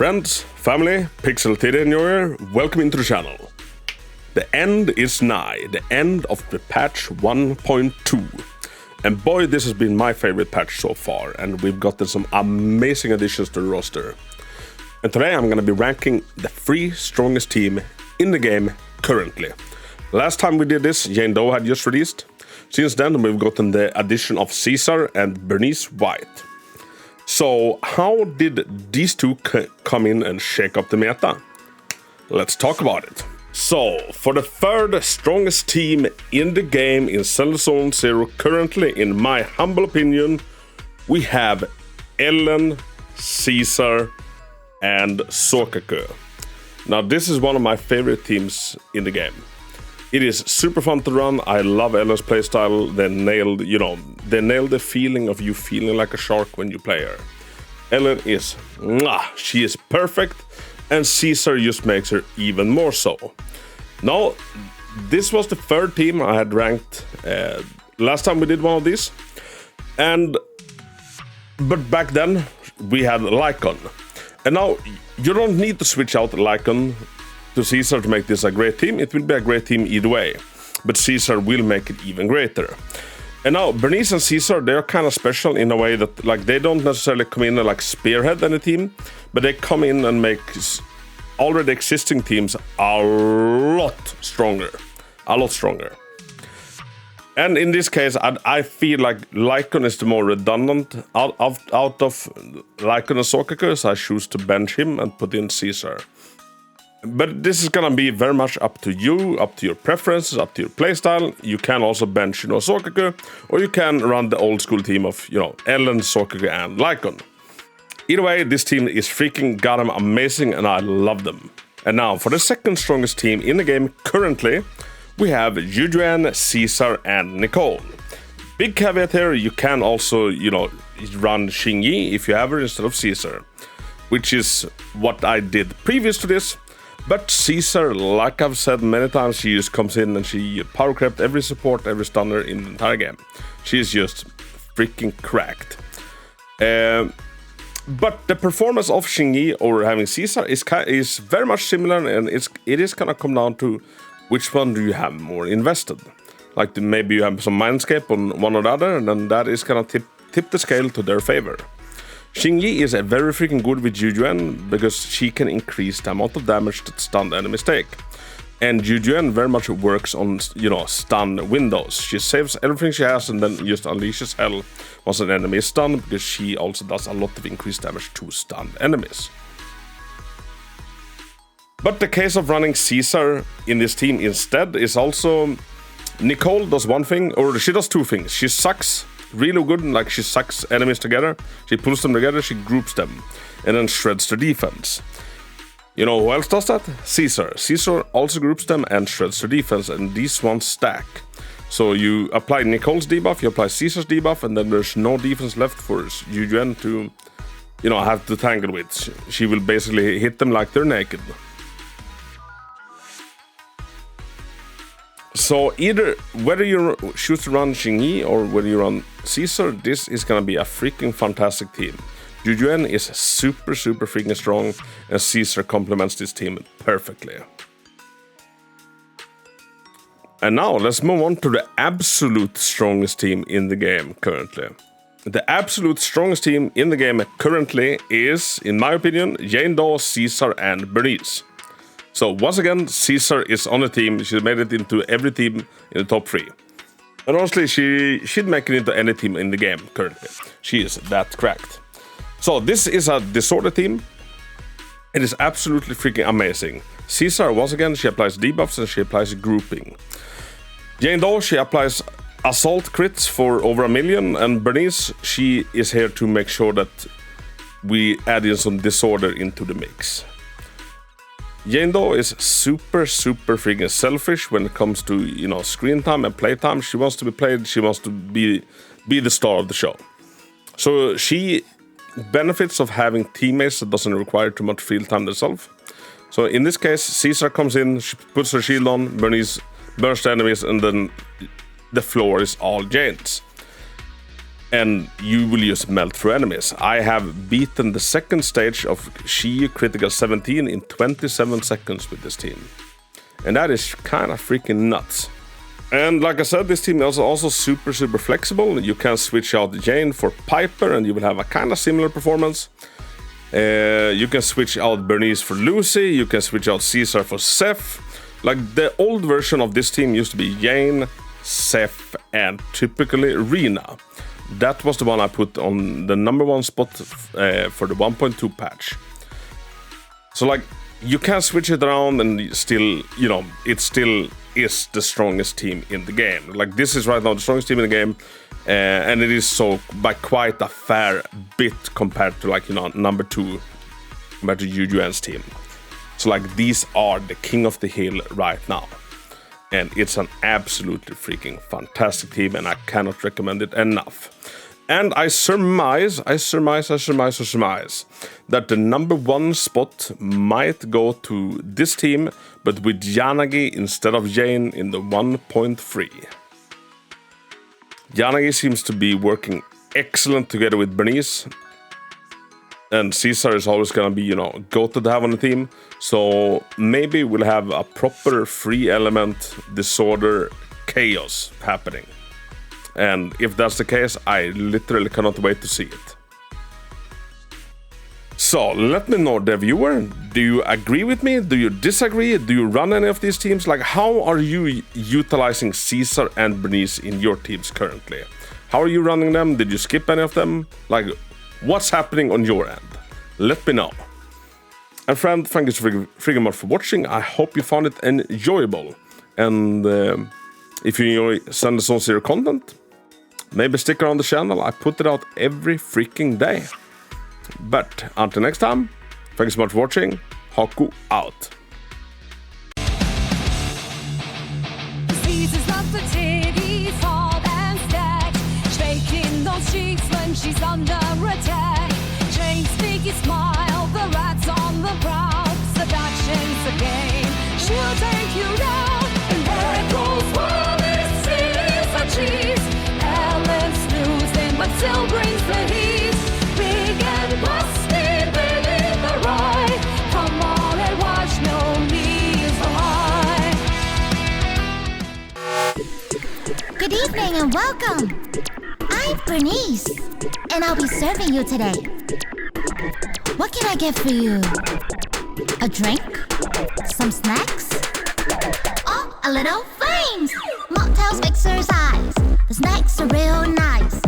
Friends, family, Pixel Titty enjoyer, welcome into the channel. The end is nigh, the end of the patch 1.2. And boy, this has been my favorite patch so far, and we've gotten some amazing additions to the roster. And today I'm gonna be ranking the 3 strongest team in the game currently. Last time we did this, Jane Doe had just released. Since then, we've gotten the addition of Caesar and Bernice White. So, how did these two come in and shake up the meta? Let's talk about it. So, for the 3rd strongest team in the game in Zenless Zone 0 currently, in my humble opinion, we have Ellen, Caesar, and Sokaku. Now, this is one of my favorite teams in the game. It is super fun to run. I love Ellen's playstyle. They nailed the feeling of you feeling like a shark when you play her. Ellen is, she is perfect, and Caesar just makes her even more so. Now, this was the 3rd team I had ranked last time we did one of these. But back then, we had Lycon. And now, you don't need to switch out Lycon to Caesar to make this a great team. It will be a great team either way, but Caesar will make it even greater. And now Bernice and Caesar, they're kind of special in a way that like they don't necessarily come in and like spearhead any team, but they come in and make already existing teams a lot stronger. And in this case, I feel like Lycon is the more redundant out of Lycon and Sokaku, so I choose to bench him and put in Caesar. But this is gonna be very much up to you, up to your preferences, up to your playstyle. You can also bench, Sokaku, or you can run the old school team of, Ellen, Sokaku, and Lycon. Either way, this team is freaking goddamn amazing, and I love them. And now, for the 2nd strongest team in the game currently, we have Yujuan, Caesar, and Nicole. Big caveat here, you can also, run Xingyi if you have her instead of Caesar, which is what I did previous to this. But Caesar, like I've said many times, she just comes in and she power crept every support, every stunner in the entire game. She is just freaking cracked. But the performance of Xingyi over having Caesar is very much similar, and it is gonna come down to which one do you have more invested. Like maybe you have some Mindscape on one or the other, and then that is gonna tip the scale to their favor. Xingyi is very freaking good with Yujuan because she can increase the amount of damage that stunned enemies take. And Yujuan very much works on, stun windows. She saves everything she has and then just unleashes hell once an enemy is stunned, because she also does a lot of increased damage to stunned enemies. But the case of running Caesar in this team instead is also... Nicole does one thing, or she does 2 things. She sucks really good, like she sucks enemies together, she pulls them together, she groups them, and then shreds their defense. You know who else does that? Caesar. Caesar also groups them and shreds their defense, and these ones stack. So you apply Nicole's debuff, you apply Caesar's debuff, and then there's no defense left for Yujuan to, have to tangle with. She will basically hit them like they're naked. So either whether you choose to run Xingyi or whether you run Caesar, this is gonna be a freaking fantastic team. Yujuan is super freaking strong, and Caesar complements this team perfectly. And now let's move on to the absolute strongest team in the game currently. The absolute strongest team in the game currently is, in my opinion, Jane Doe, Caesar, and Bernice. So once again, Caesar is on the team. She made it into every team in the top 3. And honestly, she'd make it into any team in the game currently. She is that cracked. So this is a disorder team. It is absolutely freaking amazing. Caesar, once again, she applies debuffs and she applies grouping. Jane Doe, she applies assault crits for over 1 million. And Bernice, she is here to make sure that we add in some disorder into the mix. Jane Doe is super freaking selfish when it comes to, screen time and play time. She wants to be played, she wants to be the star of the show. So she benefits of having teammates that doesn't require too much field time themselves. So in this case, Caesar comes in, she puts her shield on, Bernice burns the enemies, and then the floor is all Jane's. and you will use melt through enemies. I have beaten the second stage of Shi Critical 17 in 27 seconds with this team. And that is kind of freaking nuts. And like I said, this team is also super flexible. You can switch out Jane for Piper and you will have a kind of similar performance. You can switch out Bernice for Lucy. You can switch out Caesar for Seth. Like the old version of this team used to be Jane, Seth, and typically Rena. That was the one I put on the number 1 spot for the 1.2 patch. So like you can switch it around and still, you know, it still is the strongest team in the game. Like this is right now the strongest team in the game, and it is so by quite a fair bit compared to, like, you know, number 2 compared to UUN's team. So like these are the king of the hill right now, and it's an absolutely freaking fantastic team, and I cannot recommend it enough. And I surmise that the number 1 spot might go to this team, but with Yanagi instead of Jane in the 1.3. Yanagi seems to be working excellent together with Bernice. And Caesar is always gonna be, you know, goated to have on the team. So maybe we'll have a proper 3-element disorder chaos happening. And if that's the case, I literally cannot wait to see it. So let me know, the viewer, do you agree with me? Do you disagree? Do you run any of these teams? Like, how are you utilizing Caesar and Bernice in your teams currently? How are you running them? Did you skip any of them? Like, what's happening on your end? Let me know. And friend, thank you so freaking much for watching. I hope you found it enjoyable. And if you enjoy Zenless Zone Zero content, maybe stick around the channel. I put it out every freaking day. But until next time, thank you so much for watching. Hako out. Caesar's loves the titties, hard and stacked, shaking those cheeks when she's under attack. Jane's sneaky smile, the rats on the brow, seduction's a game, she'll take you down. And Hako's world is Caesar cheese. Ellen's losing, but still brings the heat. Big and busted, beneath the ride. Come on and watch, no knees are high. Good evening and welcome. I'm Bernice, and I'll be serving you today. What can I get for you? A drink? Some snacks? Oh, a little flames! Mocktails, mixers, eyes. The snacks are real nice.